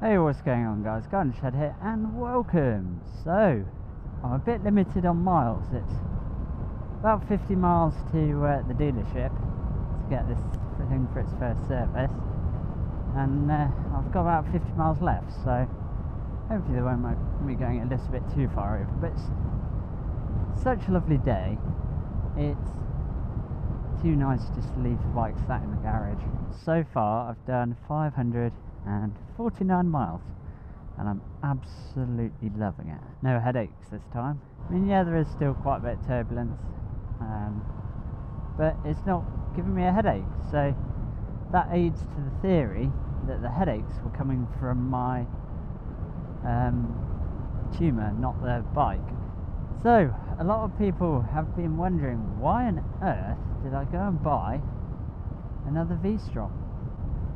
Hey, what's going on, guys? Garden Shed here and welcome. So I'm a bit limited on miles. It's about 50 miles to the dealership to get this thing for its first service, and I've got about 50 miles left, so hopefully they won't make me going a little bit too far over. But it's such a lovely day. It's too nice just to leave the bike sat in the garage. So far I've done 549 miles and I'm absolutely loving it. No headaches this time. I mean, yeah, there is still quite a bit of turbulence, but it's not giving me a headache, so that aids to the theory that the headaches were coming from my tumour, not the bike. So a lot of people have been wondering, why on earth did I go and buy another V-Strom?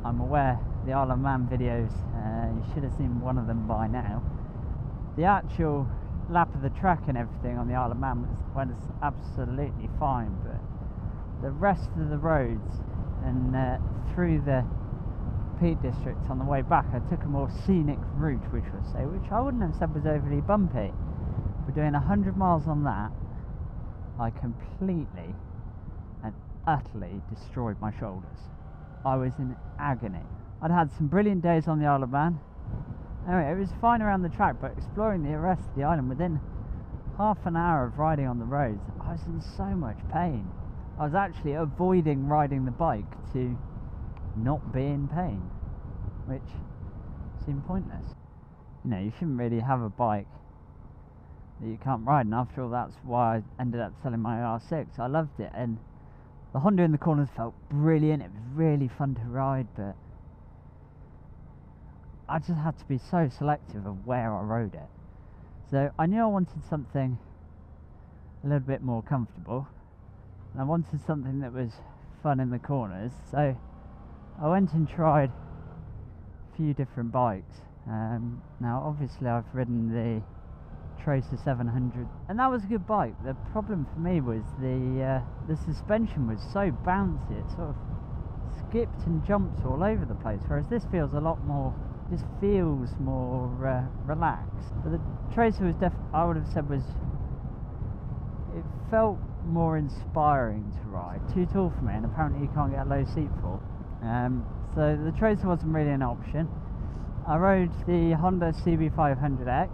I'm aware the Isle of Man videos, you should have seen one of them by now. The actual lap of the track and everything on the Isle of Man was absolutely fine, but the rest of the roads and through the Peak District on the way back, I took a more scenic route, which I wouldn't have said was overly bumpy. But doing 100 miles on that, I completely and utterly destroyed my shoulders. I was in agony. I'd had some brilliant days on the Isle of Man. Anyway, it was fine around the track, but exploring the rest of the island, within half an hour of riding on the roads, I was in so much pain. I was actually avoiding riding the bike to not be in pain, which seemed pointless. You know, you shouldn't really have a bike that you can't ride, and after all, that's why I ended up selling my R6. I loved it, and the Honda in the corners felt brilliant. It was really fun to ride, but I just had to be so selective of where I rode it. So I knew I wanted something a little bit more comfortable, and I wanted something that was fun in the corners. So I went and tried a few different bikes. Now obviously I've ridden the Tracer 700, and that was a good bike. The problem for me was the suspension was so bouncy. It sort of skipped and jumps all over the place, whereas this feels a lot more, just feels more relaxed. But the Tracer was I would have said it felt more inspiring to ride. Too tall for me, and apparently you can't get a low seat for. So the Tracer wasn't really an option. I rode the Honda CB500X.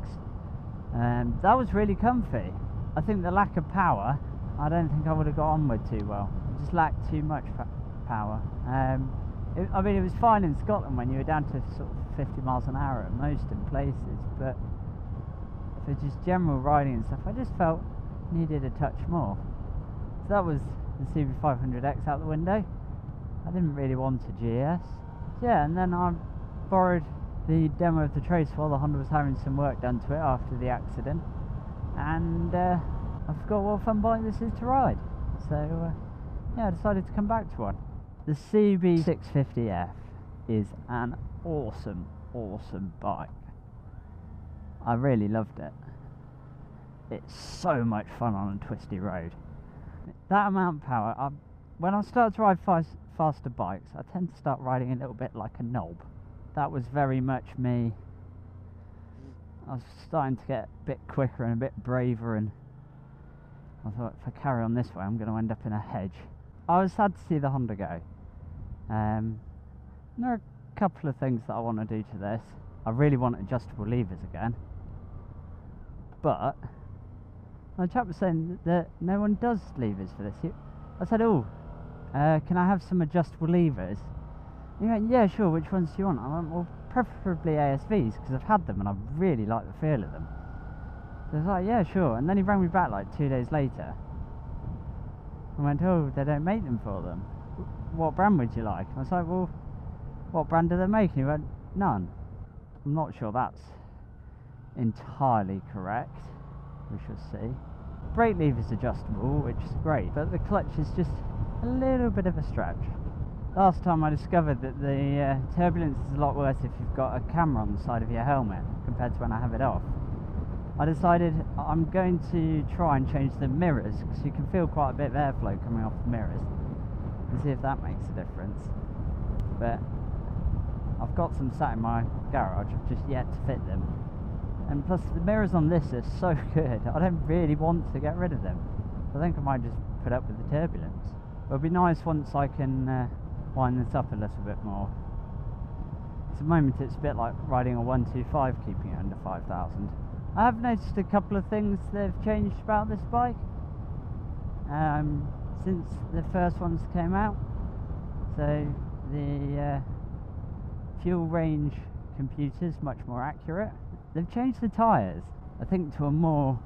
That was really comfy. I think the lack of power, I don't think I would have got on with too well. It just lacked too much power. I mean, it was fine in Scotland when you were down to sort of 50 miles an hour at most in places, but for just general riding and stuff, I just felt needed a touch more. So that was the CB500X out the window. I didn't really want a GS. So yeah, and then I borrowed the demo of the Tracer while the Honda was having some work done to it after the accident, and I forgot what a fun bike this is to ride. So yeah, I decided to come back to one. The CB650F is an awesome bike. I really loved it. It's so much fun on a twisty road. That amount of power, when I start to ride faster bikes, I tend to start riding a little bit like a knob. That was very much me. I was starting to get a bit quicker and a bit braver, and I thought, if I carry on this way, I'm going to end up in a hedge. I was sad to see the Honda go. There are a couple of things that I want to do to this. I really want adjustable levers again, but my chap was saying that no one does levers for this. I said, oh, can I have some adjustable levers? He went, yeah, sure, which ones do you want? I went, well, preferably ASVs, because I've had them and I really like the feel of them. So I was like, yeah, sure. And then he rang me back like 2 days later. I went, oh, they don't make them for them. What brand would you like? I was like, well, what brand do they make? And he went, none. I'm not sure that's entirely correct. We shall see. Brake lever's adjustable, which is great, but the clutch is just a little bit of a stretch. Last time I discovered that the turbulence is a lot worse if you've got a camera on the side of your helmet compared to when I have it off. I decided I'm going to try and change the mirrors, because you can feel quite a bit of airflow coming off the mirrors, and see if that makes a difference. But I've got some sat in my garage, I've just yet to fit them. And plus the mirrors on this are so good, I don't really want to get rid of them. I think I might just put up with the turbulence. It'll be nice once I can wind this up a little bit more. At the moment it's a bit like riding a 125, keeping it under 5,000. I have noticed a couple of things that have changed about this bike since the first ones came out. So the fuel range computer's much more accurate. They've changed the tyres, I think, to a more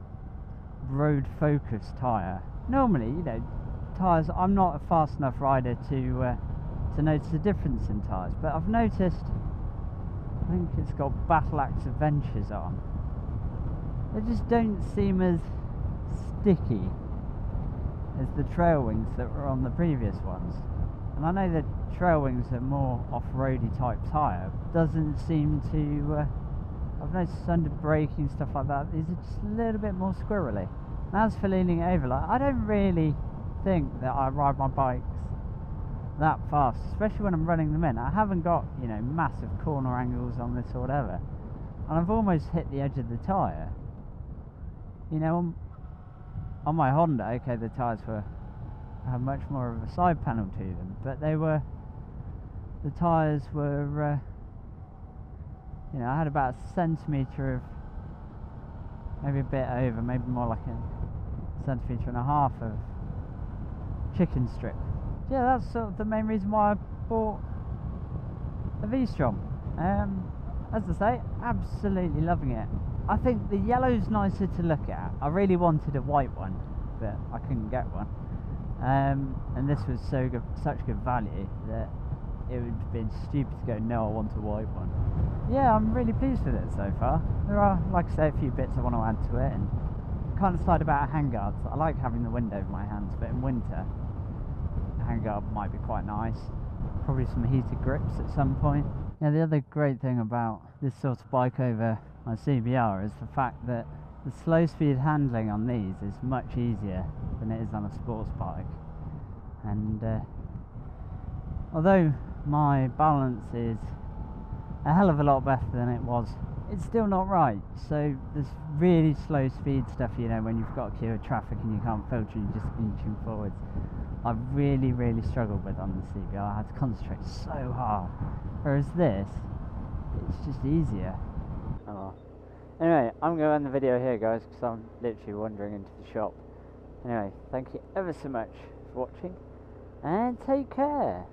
road focused tyre. Normally, you know, tyres, I'm not a fast enough rider to notice the difference in tyres, but I've noticed, I think it's got Battle Axe Adventures on. They just don't seem as sticky as the trail wings that were on the previous ones. And I know that trail wings are more off-roady type tyre, doesn't seem to, I've noticed under braking, stuff like that, these are just a little bit more squirrely. And as for leaning over, like, I don't really think that I ride my bikes that fast, especially when I'm running them in. I haven't got, you know, massive corner angles on this or whatever, and I've almost hit the edge of the tyre. You know, on my Honda, okay, the tyres had much more of a side panel to them, but the tyres were, you know, I had about a centimetre of, maybe a bit over, maybe more like a centimetre and a half of chicken strip. Yeah, that's sort of the main reason why I bought a V-Strom. As I say, absolutely loving it. I think the yellow's nicer to look at. I really wanted a white one, but I couldn't get one. And this was so good, such good value, that it would have been stupid to go, no, I want a white one. Yeah, I'm really pleased with it so far. There are, like I say, a few bits I want to add to it, and kind of slide about handguards. I like having the wind over my hands, but in winter, a handguard might be quite nice. Probably some heated grips at some point. Yeah, the other great thing about this sort of bike over my CBR is the fact that the slow speed handling on these is much easier than it is on a sports bike. And although my balance is a hell of a lot better than it was, it's still not right. So there's really slow speed stuff, you know, when you've got a queue of traffic and you can't filter, you're just inching forwards. I really struggled with on the CBR. I had to concentrate so hard. Whereas this, it's just easier. Oh. Anyway, I'm going to end the video here, guys, because I'm literally wandering into the shop. Anyway, thank you ever so much for watching, and take care.